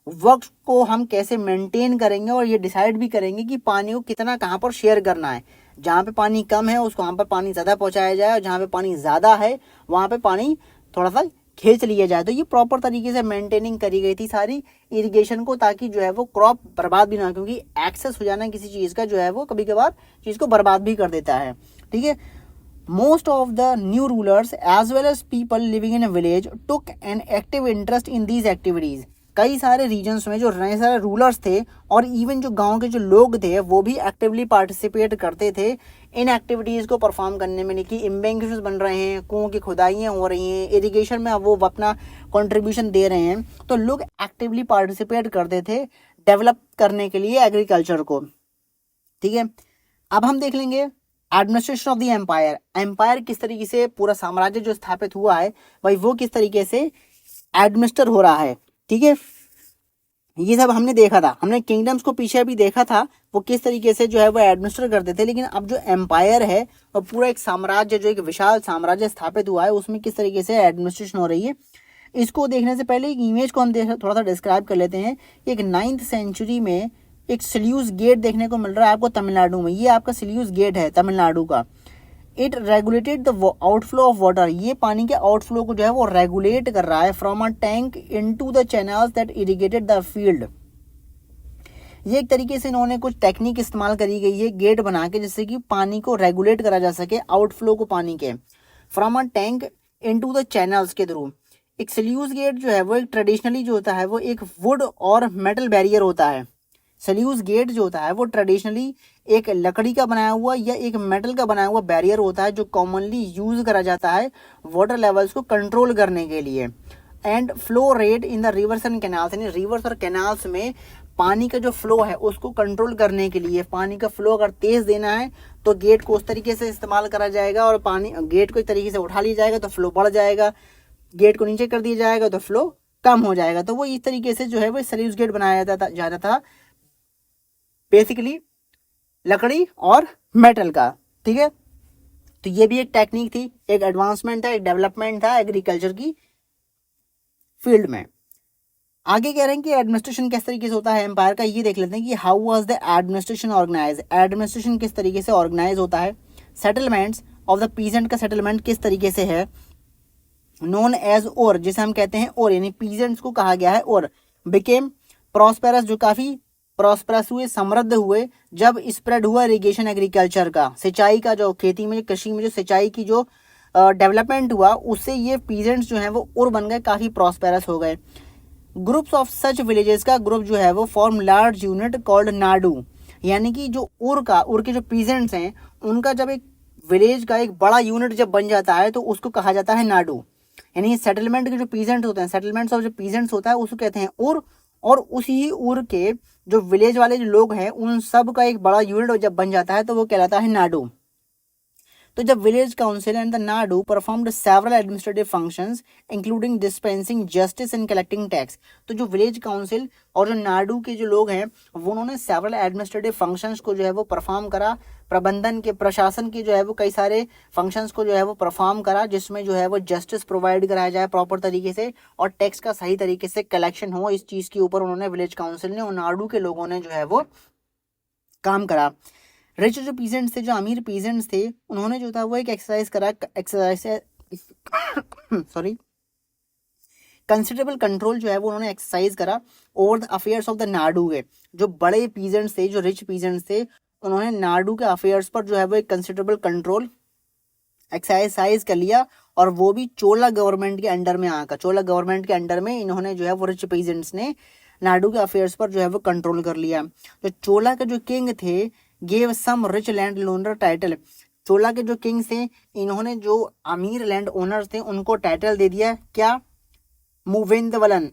वर्क को हम कैसे मेंटेन करेंगे, और ये डिसाइड भी करेंगे कि पानी को कितना कहाँ पर शेयर करना है। जहाँ पे पानी कम है उसको वहाँ पर पानी ज़्यादा पहुँचाया जाए, और जहाँ पे पानी ज़्यादा है वहाँ पे पानी थोड़ा सा खींच लिया जाए। तो ये प्रॉपर तरीके से मेंटेनिंग करी गई थी सारी इरिगेशन को, ताकि जो है वो क्रॉप बर्बाद भी ना हो, क्योंकि एक्सेस हो जाना किसी चीज़ का जो है वो कभी कभार चीज़ को बर्बाद भी कर देता है, ठीक है। Most of the new rulers as well as people living in a village took an active interest in these activities. कई सारे रीजन्स में जो नए सारे रूलर्स थे और इवन जो गांव के जो लोग थे वो भी एक्टिवली पार्टिसिपेट करते थे इन एक्टिविटीज़ को परफॉर्म करने में। कि एम्बैंकमेंट्स बन रहे हैं, कुओं की खुदाइयाँ हो रही हैं, इरिगेशन में वो अपना कंट्रीब्यूशन दे रहे हैं, तो लोग एक्टिवली पार्टिसिपेट करते थे डेवलप करने के लिए एग्रीकल्चर को, ठीक है। अब हम देख लेंगे administration of the empire. Empire किस तरीके से, पूरा साम्राज्य जो स्थापित हुआ है भाई वो किस तरीके से एडमिनिस्टर हो रहा है, ठीक है। ये सब हमने देखा था, हमने किंगडम्स को पीछे भी देखा था वो किस तरीके से जो है वो एडमिनिस्टर करते थे। लेकिन अब जो एम्पायर है और पूरा एक साम्राज्य, जो एक विशाल साम्राज्य स्थापित हुआ है, उसमें किस तरीके से एडमिनिस्ट्रेशन हो रही है, इसको देखने से पहले एक इमेज को हम थोड़ा सा डिस्क्राइब कर लेते हैं। एक 9th सेंचुरी में एक सिल्यूस गेट देखने को मिल रहा है आपको तमिलनाडु में। ये आपका सिल्यूस गेट है तमिलनाडु का। It regulated the outflow of water. ये पानी के आउटफ्लो को जो है वो रेगुलेट कर रहा है from a tank into the channels that irrigated the field. ये एक तरीके से इन्होंने कुछ टेक्निक इस्तेमाल करी गई है गेट बना के, जिससे कि पानी को रेगुलेट करा जा सके, आउटफ्लो को पानी के, from a tank into the channels के थ्रू। एक सल्यूस गेट जो है वो एक ट्रेडिशनली जो होता है वो एक वुड और मेटल बैरियर होता है। सल्यूस गेट जो होता है वो ट्रेडिशनली एक लकड़ी का बनाया हुआ या एक मेटल का बनाया हुआ बैरियर होता है, जो कॉमनली यूज करा जाता है वाटर लेवल्स को कंट्रोल करने के लिए। And flow rate in the reverse and canals, यानी रिवर्स और कैनाल्स में पानी का जो फ्लो है उसको कंट्रोल करने के लिए, पानी का फ्लो अगर तेज देना है तो गेट को उस तरीके से इस्तेमाल करा जाएगा, और पानी गेट को एक तरीके से उठा लिया जाएगा तो फ्लो बढ़ जाएगा, गेट को नीचे कर दिया जाएगा तो फ्लो कम हो जाएगा। तो वो इस तरीके से जो है वो सल्यूस गेट बनाया जाता था बेसिकली लकड़ी और मेटल का, ठीक है। तो ये भी एक टेक्निक थी, एक एडवांसमेंट था, एक डेवलपमेंट था एग्रीकल्चर की फील्ड में। आगे कह रहे हैं कि एडमिनिस्ट्रेशन किस तरीके से होता है एम्पायर का, ये देख लेते हैं कि how was the administration organise. Administration किस तरीके से ऑर्गेनाइज होता है। सेटलमेंट्स ऑफ द पीजेंट का सेटलमेंट किस तरीके से है, नोन एज और, जिसे हम कहते हैं और, यानी पीजेंट्स को कहा गया है और, बिकेम प्रॉस्पेरस, जो काफी प्रॉस्पेरस हुए, समृद्ध हुए, जब स्प्रेड हुआ इरिगेशन एग्रीकल्चर का, सिंचाई का, जो खेती में, कृषि में जो सिंचाई की जो डेवलपमेंट हुआ, उससे ये पीजेंट्स जो हैं वो और बन गए, काफी प्रॉस्पेरस हो गए। ग्रुप्स ऑफ सच विलेजेस का ग्रुप जो है वो form large unit called Nadu, यानी कि जो उर के जो पीजेंट्स हैं उनका जब एक विलेज का एक बड़ा यूनिट जब बन जाता है तो उसको कहा जाता है नाडू। यानी सेटलमेंट के जो पीजेंट्स होते हैं, सेटलमेंट्स ऑफ जो पीजेंट्स होता है उसको कहते हैं उर, और उसी उर के जो विलेज वाले जो लोग हैं उन सब का एक बड़ा यूनिट जब बन जाता है तो वो कहलाता है नाडू। तो जब village council and the Nadu performed several administrative functions including dispensing justice and collecting tax, तो जो विलेज काउंसिल और जो नाडू के जो लोग हैं वो उन्होंने सेवरल एडमिनिस्ट्रेटिव फंक्शंस को जो है वो परफॉर्म करा, प्रबंधन के, प्रशासन के जो है वो कई सारे फंक्शंस को जो है वो परफॉर्म करा, जिसमें जो है वो जस्टिस प्रोवाइड कराया जाए प्रॉपर तरीके से और टैक्स का सही तरीके से कलेक्शन हो, इस चीज़ के ऊपर उन्होंने विलेज काउंसिल ने और नाडू के लोगों ने जो है वो काम करा। रिच जो पीजेंट्स थे, जो अमीर पीजेंट्स थे, उन्होंने जो था वो एक सॉरी कंसिडरेबल कंट्रोल जो है वो उन्होंने एक्सरसाइज करा over the affairs of the Nadu के। जो बड़े पीजेंट्स थे, जो रिच पीजेंट्स थे, उन्होंने नाडू के अफेयर्स पर जो है वो एक कंसिडरेबल कंट्रोल एक्सरसाइज कर लिया, और वो भी चोला गवर्नमेंट के अंडर में आकर, चोला गवर्नमेंट के अंडर में इन्होंने जो है वो रिच पीजेंट्स ने नाडू के अफेयर्स पर जो है वो कंट्रोल कर लिया। तो चोला के जो किंग थे gave some rich land owner title, Chola के जो किंग थे इन्होंने जो अमीर लैंड ओनर्स थे उनको टाइटल दे दिया, क्या, मूवेंदवलन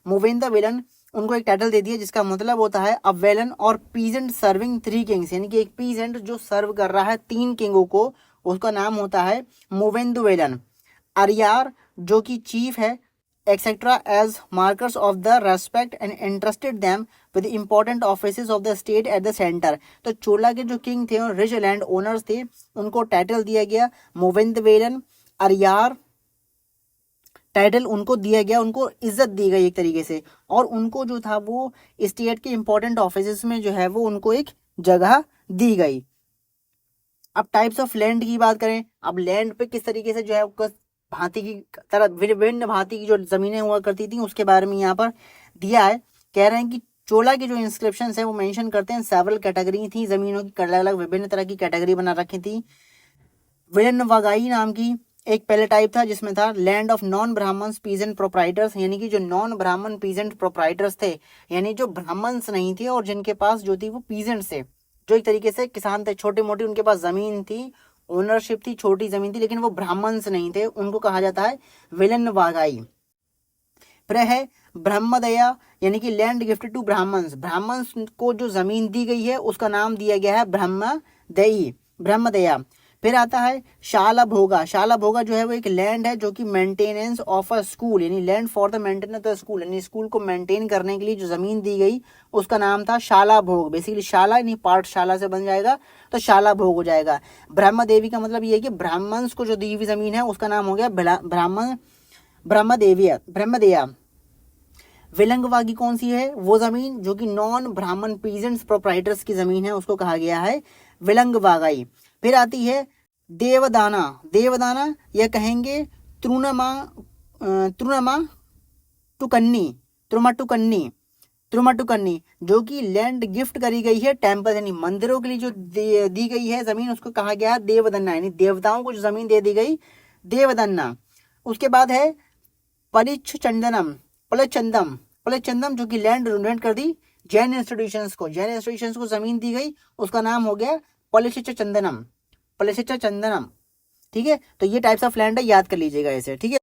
मूवेंदवेलन उनको एक टाइटल दे दिया जिसका मतलब होता है अ वेलन और पीजेंट सर्विंग 3 किंग्स, यानी कि एक पीजेंट जो सर्व कर रहा है 3 किंगों को, उसका नाम होता है मूवेंदवेलन। अरियार जो कि चीफ है, etcetera as markers of the respect and interested them with important offices of the state at the centre. तो चोला के जो किंग थे और रिच लैंड ओनर्स थे उनको टाइटल दिया गया मूवेंदवेलन, अरियार टाइटल उनको दिया गया, उनको इज्जत दी गई एक तरीके से, और उनको जो था वो स्टेट के इंपॉर्टेंट ऑफिसेज में जो है वो उनको एक जगह दी गई। अब टाइप्स ऑफ लैंड की बात करें, अब लैंड पे किस तरीके से जो है भांति की तरह विभिन्न भांति की जो जमीनें हुआ करती थी उसके बारे में यहाँ पर दिया है। कह रहे हैं कि चोला के जो इंस्क्रिप्शन है वो मेंशन करते हैं सेवरल कैटेगरी थी जमीनों की, अलग अलग विभिन्न तरह की कैटेगरी बना रखी थी। विलनवागाई नाम की एक पहले टाइप था जिसमें था land of non brahmins peasant proprietors, यानी कि जो नॉन ब्राह्मण पीजेंट प्रोप्राइटर्स थे, यानी जो ब्राह्मण्स नहीं थे और जिनके पास जो थी वो पीजेंट्स थे, जो एक तरीके से किसान थे, छोटे मोटे उनके पास जमीन थी, ओनरशिप थी, छोटी जमीन थी, लेकिन वो ब्राह्मण्स नहीं थे, उनको कहा जाता है विलनवागाई। फिर है ब्रह्मदया, यानी कि land gifted to brahmins, brahmins को जो जमीन दी गई है उसका नाम दिया गया है ब्रह्मदया। फिर आता है शाला भोगा, शाला भोगा जो है वो एक लैंड है जो कि मेंटेनेंस ऑफ अ स्कूल, यानी land for the maintenance of the school, यानी स्कूल को मेंटेन करने के लिए जो जमीन दी गई उसका नाम था शाला भोग। बेसिकली शाला यानी पाठशाला से बन जाएगा तो शाला भोग हो जाएगा। ब्रह्म देवी का मतलब ये है कि ब्राह्मण्स को जो दी हुई जमीन है उसका नाम हो गया ब्रह्मदेया। विलंगवागी कौन सी है, वो जमीन जो कि नॉन ब्राह्मण पीजेंट्स प्रोप्राइटर्स की जमीन है उसको कहा गया है विलंगवागाई। फिर आती है देवदाना, देवदाना या कहेंगे त्रुनमा टुकन्नी, जो कि लैंड गिफ्ट करी गई है टेम्पल यानी मंदिरों के लिए जो दी गई है जमीन उसको कहा गया है देवदन्ना, यानी देवताओं को जो जमीन दे दी गई देवदन्ना। उसके बाद है पलिचंदम जो कि लैंड डोनेट कर दी जैन इंस्टीट्यूशंस को जमीन दी गई, उसका नाम हो गया पलिचंदनम। ठीक है, तो ये टाइप्स ऑफ लैंड है, याद कर लीजिएगा इसे। ठीक है,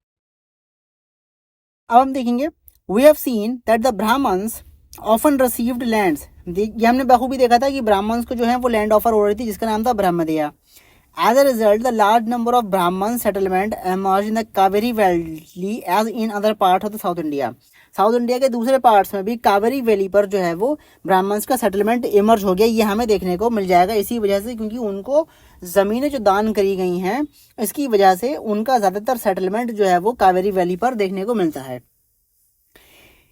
अब हम देखेंगे we have seen that the brahmins often received lands, ये हमने बखूबी देखा था कि ब्राह्मण्स को जो है वो लैंड ऑफर हो रही थी जिसका नाम था brahmadeya. As a result, the large number of Brahman settlement emerged in the Kaveri Valley as in other parts of the South India. South India के दूसरे पार्ट्स में भी कावेरी वैली पर जो है वो ब्राह्मण्स का सेटलमेंट इमर्ज हो गया, ये हमें देखने को मिल जाएगा इसी वजह से क्योंकि उनको ज़मीनें जो दान करी गई हैं इसकी वजह से उनका ज़्यादातर सेटलमेंट जो है वो कावेरी वैली पर देखने को मिलता है।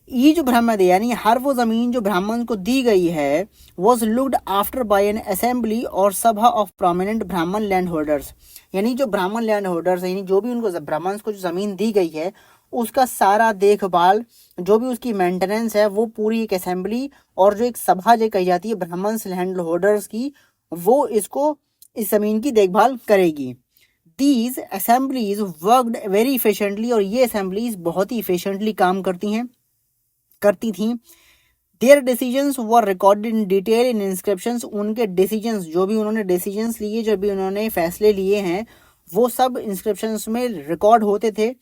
ईच ब्रह्मदे यानी हर वो जमीन जो ब्राह्मण को दी गई है was looked after bye N assembly और सभा ऑफ प्रोमिनेंट ब्राह्मण लैंड होल्डर्स, यानी जो ब्राह्मण लैंड होल्डर्स यानी जो भी उनको ब्राह्मण को जो जमीन दी गई है उसका सारा देखभाल जो भी उसकी मेंटेनेंस है वो पूरी एक असेंबली और जो एक सभा जो कही जाती है ब्राह्मण लैंड होल्डर्स की वो इसको इस जमीन की देखभाल करेगी। These assemblies worked very efficiently और ये असेंबलीज बहुत ही इफिशिएंटली काम करती थी। Their decisions were recorded in detail in inscriptions, उनके डिसीजंस जो भी उन्होंने डिसीजंस लिए जो भी उन्होंने फैसले लिए हैं वो सब इंस्क्रिप्शंस में रिकॉर्ड होते थे।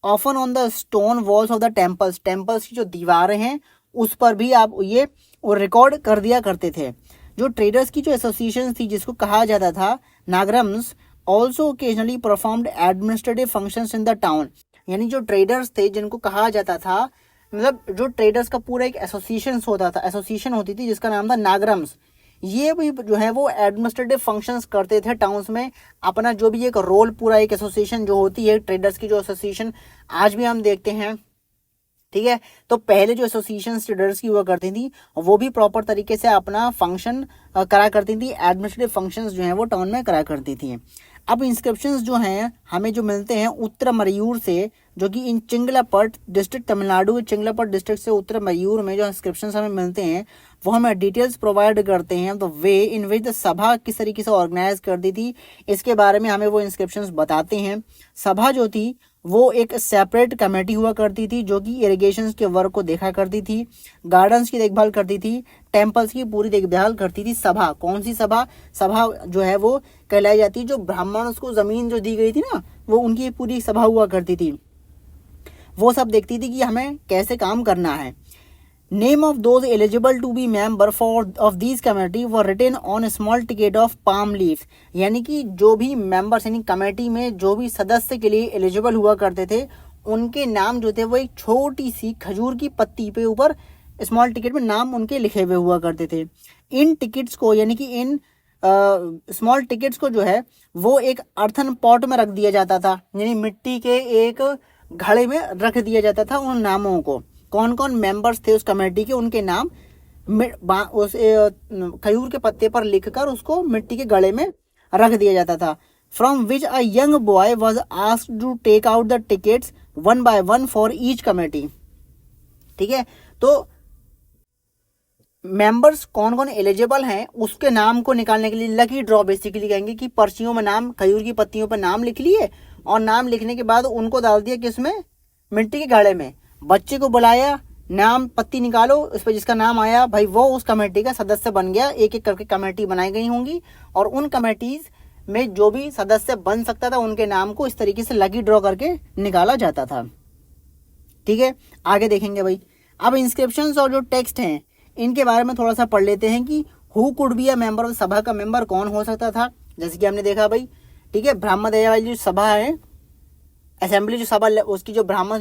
Often on the stone walls of the temples, temples की जो दीवारें हैं उस पर भी आप ये रिकॉर्ड कर दिया करते थे। जो ट्रेडर्स की जो एसोसिएशन थी जिसको कहा जाता था nagarams, also occasionally performed administrative functions in the town, यानी जो ट्रेडर्स थे जिनको कहा जाता था मतलब जो ट्रेडर्स का पूरा एक एसोसिएशन होती थी जिसका नाम था नागरम्स, ये भी जो है वो एडमिनिस्ट्रेटिव फंक्शंस करते थे टाउन्स में अपना जो भी एक रोल पूरा एक एसोसिएशन जो होती है ट्रेडर्स की जो एसोसिएशन आज भी हम देखते हैं, ठीक है। तो पहले जो एसोसिएशन ट्रेडर्स की हुआ करती थी वो भी प्रॉपर तरीके से अपना फंक्शन करा करती थी, एडमिनिस्ट्रेटिव फंक्शंस जो हैं वो टाउन में करा करती थी। अब इंस्क्रिप्शंस जो हैं हमें जो मिलते हैं उत्तर मयूर से जो कि इन चिंगलापट डिस्ट्रिक्ट तमिलनाडु के चिंगलापट डिस्ट्रिक्ट से उत्तर मयूर में जो इंस्क्रिप्शंस हमें मिलते हैं वो हमें डिटेल्स प्रोवाइड करते हैं। तो वे इन विच द सभा किस तरीके से ऑर्गेनाइज करती थी इसके बारे में हमें वो इंस्क्रिप्शंस बताते हैं। सभा जो थी वो एक सेपरेट कमेटी हुआ करती थी जो कि इरिगेशन के वर्क को देखा करती थी, गार्डन्स की देखभाल करती थी, टेम्पल्स की पूरी देखभाल करती थी। सभा कौन सी सभा जो है वो कहलाई जाती है जो ब्राह्मणों को जमीन जो दी गई थी ना वो उनकी पूरी सभा हुआ करती थी, वो सब देखती थी कि हमें कैसे काम करना है। Name of those eligible to be member for of this committee were written on small ticket of palm leaf, यानी कि जो भी मेंबर्स यानी कमेटी में जो भी सदस्य के लिए एलिजिबल हुआ करते थे उनके नाम जो थे वो एक छोटी सी खजूर की पत्ती पे ऊपर स्मॉल टिकट में नाम उनके लिखे हुए हुआ करते थे। इन टिकट्स को यानी कि इन स्मॉल टिकट्स को जो है वो एक अर्थन पॉट में रख दिया जाता था, यानी मिट्टी के एक घड़े में रख दिया जाता था उन नामों को। कौन कौन मेंबर्स थे उस कमेटी के उनके नाम उस खजूर के पत्ते पर लिखकर उसको मिट्टी के गले में रख दिया जाता था। From which a young boy was asked to take out the tickets one by one for each committee, ठीक है। तो मेंबर्स कौन कौन एलिजिबल हैं उसके नाम को निकालने के लिए लकी ड्रॉ बेसिकली कहेंगे कि पर्चियों में नाम खजूर की पत्तियों पर नाम लिख लिए और नाम लिखने के बाद उनको डाल दिया किसमें मिट्टी के घड़े में, बच्चे को बुलाया नाम पत्ती निकालो उस पर जिसका नाम आया भाई वो उस कमेटी का सदस्य बन गया। एक एक करके कमेटी बनाई गई होंगी और उन कमेटीज में जो भी सदस्य बन सकता था उनके नाम को इस तरीके से लकी ड्रॉ करके निकाला जाता था, ठीक है। आगे देखेंगे भाई। अब इंस्क्रिप्शंस और जो टेक्स्ट हैं इनके बारे में थोड़ा सा पढ़ लेते हैं कि who could be a member, सभा का मेंबर कौन हो सकता था। जैसे कि हमने देखा भाई, ठीक है, ब्राह्मण वाली जो सभा है असेंबली जो सभा उसकी जो ब्राह्मण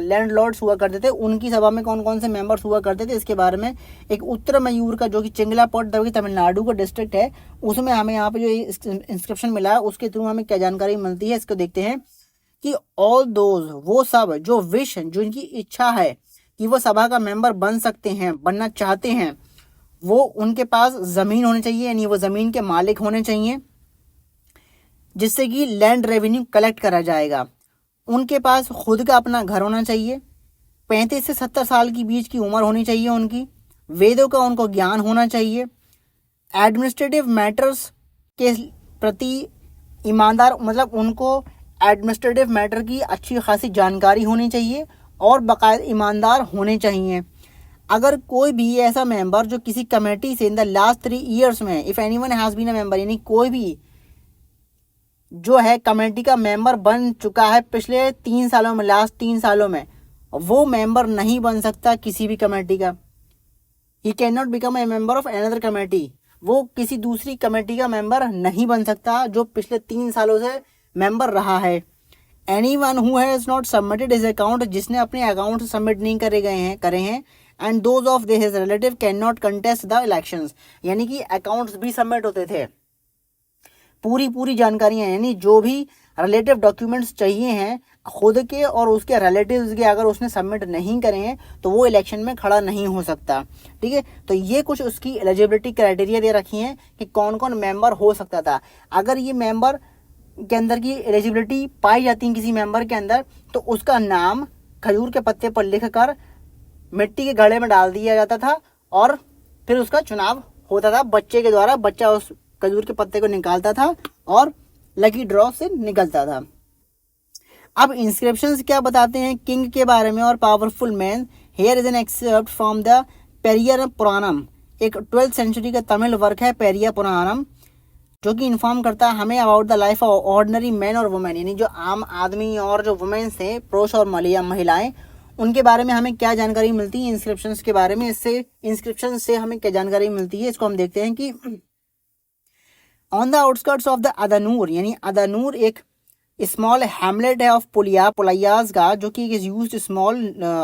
लैंड लॉर्ड्स हुआ करते थे उनकी सभा में कौन कौन से मेंबर्स हुआ करते थे इसके बारे में एक उत्तर मयूर का जो कि चिंगलापट तमिलनाडु का डिस्ट्रिक्ट है उसमें हमें यहाँ पे जो इंस्क्रिप्शन मिला है उसके थ्रू हमें क्या जानकारी मिलती है इसको देखते हैं कि ऑल दोज वो सब जो विश जो इनकी इच्छा है कि वो सभा का मेंबर बन सकते हैं बनना चाहते हैं वो उनके पास जमीन होनी चाहिए, यानी वो जमीन के मालिक होने चाहिए जिससे कि लैंड रेवेन्यू कलेक्ट करा जाएगा। उनके पास खुद का अपना घर होना चाहिए, 35 से 70 साल की बीच की उम्र होनी चाहिए उनकी, वेदों का उनको ज्ञान होना चाहिए, एडमिनिस्ट्रेटिव मैटर्स के प्रति ईमानदार मतलब उनको एडमिनिस्ट्रेटिव मैटर की अच्छी खासी जानकारी होनी चाहिए और बाकायदा ईमानदार होने चाहिए। अगर कोई भी ऐसा मेंबर जो किसी कमेटी से इन द लास्ट 3 ईयर्स में if anyone has been a member, यानी कोई भी जो है कमेटी का मेंबर बन चुका है पिछले 3 सालों में, लास्ट 3 सालों में, वो मेंबर नहीं बन सकता किसी भी कमेटी का। He can not become a member of another committee, वो किसी दूसरी कमेटी का मेंबर नहीं बन सकता जो पिछले 3 सालों से मेंबर रहा है। Anyone who has not submitted his account, जिसने अपने अकाउंट सबमिट नहीं करे हैं and those of his relative can not contest the elections, यानी कि अकाउंट्स भी सबमिट होते थे, पूरी जानकारियां, यानी जो भी रिलेटिव डॉक्यूमेंट्स चाहिए हैं खुद के और उसके रिलेटिव्स के, अगर उसने सबमिट नहीं करे हैं तो वो इलेक्शन में खड़ा नहीं हो सकता। ठीक है, तो ये कुछ उसकी एलिजिबिलिटी क्राइटेरिया दे रखी हैं कि कौन कौन मेंबर हो सकता था। अगर ये मेंबर के अंदर की एलिजिबिलिटी पाई जाती है किसी मेंबर के अंदर, तो उसका नाम खजूर के पत्ते पर लिख कर मिट्टी के घड़े में डाल दिया जाता था और फिर उसका चुनाव होता था बच्चे के द्वारा। बच्चा उस खजूर के पत्ते को निकालता था और लकी ड्रॉ से निकलता था। अब इंस्क्रिप्शंस क्या बताते हैं किंग के बारे में और powerful man. Here is an excerpt from the Periya Puranam, एक 12th सेंचुरी का तमिल वर्क है पेरिया पुराणम, जो कि इन्फॉर्म करता है हमें about the life of ordinary man और वुमेन, यानी जो आम आदमी और जो वुमेन्स थे, पुरुष और महिलाएं, उनके बारे में हमें क्या जानकारी मिलती है इंस्क्रिप्शंस के बारे में। इससे इंस्क्रिप्शन से हमें क्या जानकारी मिलती है, इसको हम देखते हैं कि on the outskirts of the Adanur, यानी अदानूर एक स्मॉल हैमलेट है ऑफ पुलियाज का, जो कि is used small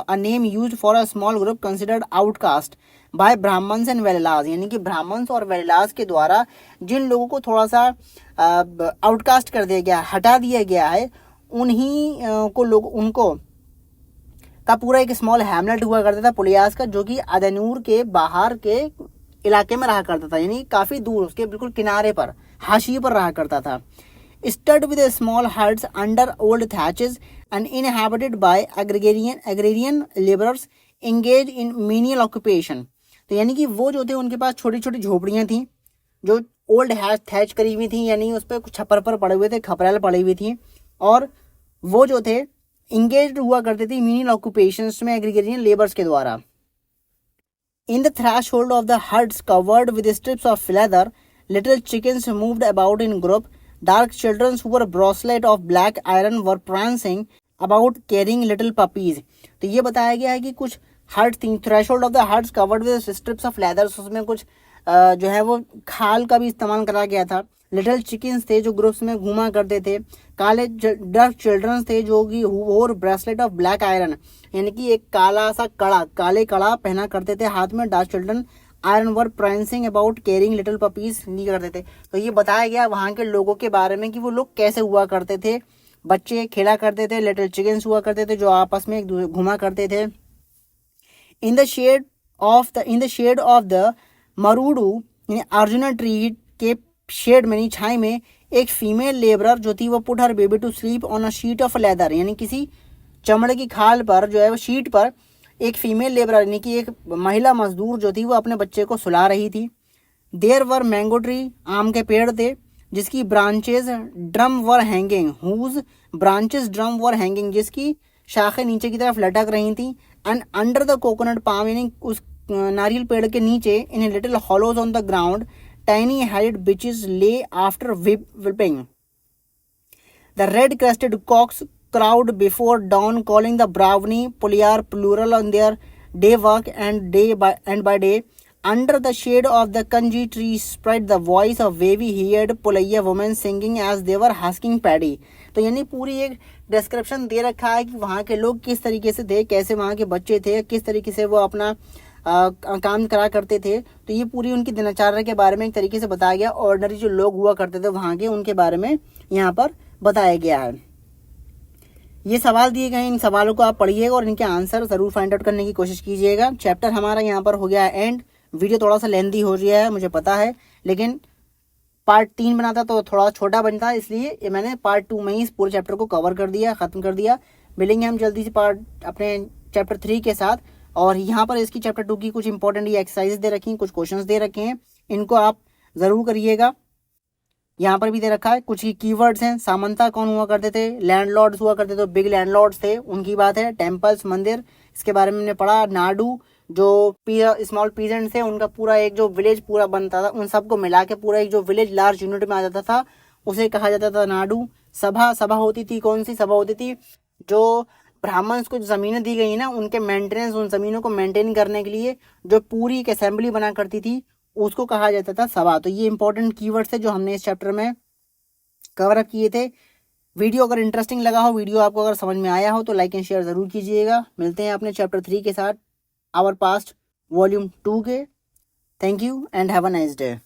a name used for a small group considered outcaste by Brahmins and Vellalas, यानी कि ब्राह्मण्स और वेलाज के द्वारा जिन लोगों को थोड़ा सा आउटकास्ट कर दिया गया, हटा दिया गया है, उन्हीं को लोग उनको का पूरा एक स्मॉल हैमलेट हुआ करता था पुलियास का, जो कि अदनूर के बाहर के इलाके में रहा करता था, यानी काफी दूर उसके बिल्कुल किनारे पर, हाशिए पर रहा करता था। Stud with small huts under old thatches and inhabited by agrarian labourers engage in menial occupation. तो यानी कि वो जो थे उनके पास छोटी छोटी झोपड़ियां थी जो ओल्ड थैच करी हुई थी, यानी उस पर कुछ छप्पर पर पड़े हुए थे, खपरेल पड़ी हुई थी, और वो जो थे इंगेज हुआ करते थे मीनियल ऑक्यूपेशंस में एग्रीगेरियन लेबर्स के द्वारा। In the threshold of the huts covered with strips of leather little chickens moved about in group, dark children who were bracelet of black iron were prancing about carrying little puppies. तो ये बताया गया है कि कुछ हट थी, threshold of the huts covered with strips of leather, उसमें कुछ जो है वो खाल का भी इस्तेमाल करा गया था। लिटिल चिकन्स थे जो ग्रुप्स में घूमा करते थे। काले डार्क चिल्ड्रंस थे जो कि वोर ब्रेसलेट ऑफ ब्लैक आयरन, यानी कि एक काला सा कड़ा, काले कड़ा पहना करते थे हाथ में। Dark children iron were prancing about carrying little puppies नहीं करते थे। तो ये बताया गया वहाँ के लोगों के बारे में कि वो लोग कैसे हुआ करते थे। बच्चे खेला करते थे, लिटिल चिकन्स हुआ करते थे जो आपस में घुमा करते थे। In the shade of the marudu, यानी अर्जुना ट्री के शेड में, छाई में, एक फीमेल लेबरर जो थी वो put her baby to sleep on a sheet of leather, यानी किसी चमड़े की खाल पर जो है वो शीट पर एक फीमेल लेबरर यानी कि एक महिला मजदूर जो थी वो अपने बच्चे को सुला रही थी। देयर वर मैंगो ट्री, आम के पेड़ थे जिसकी branches drum were hanging, whose branches drum were hanging, जिसकी शाखें नीचे की तरफ लटक रही थी। And under the coconut palm, यानी उस नारियल पेड़ के नीचे, in little hollows on the ground, tiny headed bitches lay after whipping. The red crested cocks crowd before dawn, calling the brownie pulyar plural on their day work and by day. Under the shade of the kanji tree spread the voice of wavy haired Pulaiya women singing as they were husking paddy. तो यानी पूरी एक डिस्क्रिप्शन दे रखा है कि वहाँ के लोग किस तरीके से थे, कैसे वहाँ के बच्चे थे, किस तरीके से वो अपना काम करा करते थे। तो ये पूरी उनकी दिनचर्या के बारे में एक तरीके से बताया गया। ऑर्डिनरी जो लोग हुआ करते थे वहाँ के, उनके बारे में यहाँ पर बताया गया है। ये सवाल दिए गए, इन सवालों को आप पढ़िएगा और इनके आंसर ज़रूर फाइंड आउट करने की कोशिश कीजिएगा। चैप्टर हमारा यहाँ पर हो गया है एंड। वीडियो थोड़ा सा लेंथी हो गया है मुझे पता है, लेकिन पार्ट 3 बनाता तो थोड़ा छोटा बनता, इसलिए मैंने पार्ट 2 में ही इस पूरे चैप्टर को कवर कर दिया, ख़त्म कर दिया। मिलेंगे हम जल्दी से अपने चैप्टर 3 के साथ। और यहाँ पर इसकी चैप्टर 2 की कुछ इंपॉर्टेंट ये एक्सरसाइज दे रखी हैं, कुछ क्वेश्चंस दे रखे हैं, इनको आप ज़रूर करिएगा। यहाँ पर भी दे रखा है कुछ कीवर्ड्स हैं। सामंता कौन हुआ करते थे, लैंडलॉर्ड्स हुआ करते थे, बिग लैंडलॉर्ड्स थे, उनकी बात है। टेम्पल्स, मंदिर, इसके बारे में हमने पढ़ा। नाडू, जो स्मॉल पीजेंट्स थे, उनका पूरा एक जो विलेज पूरा बनता था, उन सबको मिला के पूरा एक जो विलेज लार्ज यूनिट में आ जाता था, उसे कहा जाता था नाडू। सभा होती थी, कौन सी सभा होती थी, जो ब्राह्मण्स को ज़मीनें दी गई ना, उनके मेंटेनेंस, उन ज़मीनों को मेंटेन करने के लिए जो पूरी एक असेंबली बना करती थी, उसको कहा जाता था सभा। तो ये इंपॉर्टेंट कीवर्ड्स थे जो हमने इस चैप्टर में कवर अप किए थे। वीडियो अगर इंटरेस्टिंग लगा हो, वीडियो आपको अगर समझ में आया हो तो लाइक एंड शेयर ज़रूर कीजिएगा। मिलते हैं अपने चैप्टर 3 के साथ, आवर पास्ट वॉल्यूम 2 के। Thank you and have a nice day.